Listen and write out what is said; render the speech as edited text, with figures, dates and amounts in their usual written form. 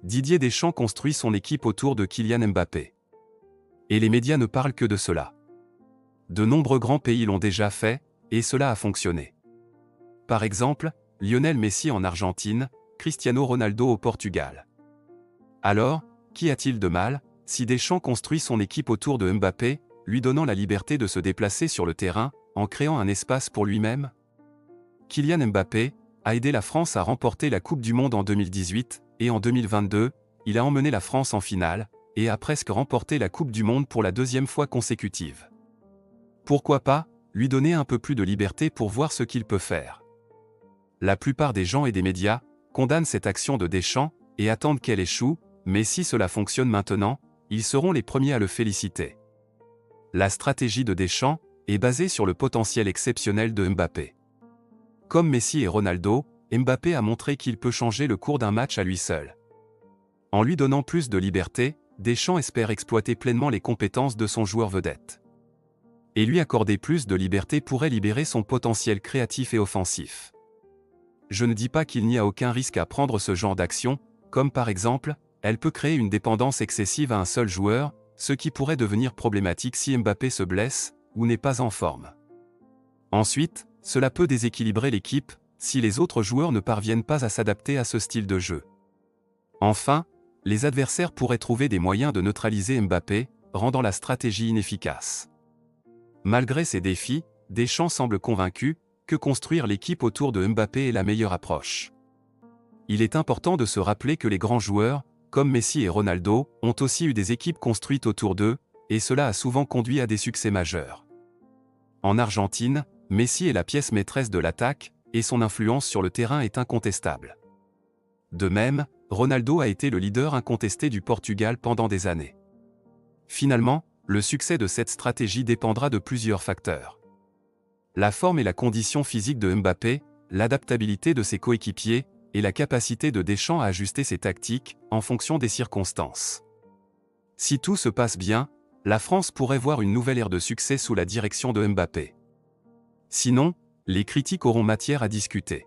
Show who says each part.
Speaker 1: Didier Deschamps construit son équipe autour de Kylian Mbappé. Et les médias ne parlent que de cela. De nombreux grands pays l'ont déjà fait, et cela a fonctionné. Par exemple, Lionel Messi en Argentine, Cristiano Ronaldo au Portugal. Alors, qu'y a-t-il de mal, si Deschamps construit son équipe autour de Mbappé, lui donnant la liberté de se déplacer sur le terrain, en créant un espace pour lui-même? Kylian Mbappé a aidé la France à remporter la Coupe du Monde en 2018, et en 2022, il a emmené la France en finale, et a presque remporté la Coupe du Monde pour la deuxième fois consécutive. Pourquoi pas lui donner un peu plus de liberté pour voir ce qu'il peut faire? La plupart des gens et des médias condamnent cette action de Deschamps et attendent qu'elle échoue, mais si cela fonctionne maintenant, ils seront les premiers à le féliciter. La stratégie de Deschamps est basée sur le potentiel exceptionnel de Mbappé. Comme Messi et Ronaldo, Mbappé a montré qu'il peut changer le cours d'un match à lui seul. En lui donnant plus de liberté, Deschamps espère exploiter pleinement les compétences de son joueur vedette. Et lui accorder plus de liberté pourrait libérer son potentiel créatif et offensif. Je ne dis pas qu'il n'y a aucun risque à prendre ce genre d'action, comme par exemple, elle peut créer une dépendance excessive à un seul joueur, ce qui pourrait devenir problématique si Mbappé se blesse ou n'est pas en forme. Ensuite, cela peut déséquilibrer l'équipe si les autres joueurs ne parviennent pas à s'adapter à ce style de jeu. Enfin, les adversaires pourraient trouver des moyens de neutraliser Mbappé, rendant la stratégie inefficace. Malgré ces défis, Deschamps semble convaincu que construire l'équipe autour de Mbappé est la meilleure approche. Il est important de se rappeler que les grands joueurs, comme Messi et Ronaldo, ont aussi eu des équipes construites autour d'eux, et cela a souvent conduit à des succès majeurs. En Argentine, Messi est la pièce maîtresse de l'attaque, et son influence sur le terrain est incontestable. De même, Ronaldo a été le leader incontesté du Portugal pendant des années. Finalement, le succès de cette stratégie dépendra de plusieurs facteurs. La forme et la condition physique de Mbappé, l'adaptabilité de ses coéquipiers, et la capacité de Deschamps à ajuster ses tactiques en fonction des circonstances. Si tout se passe bien, la France pourrait voir une nouvelle ère de succès sous la direction de Mbappé. Sinon, les critiques auront matière à discuter.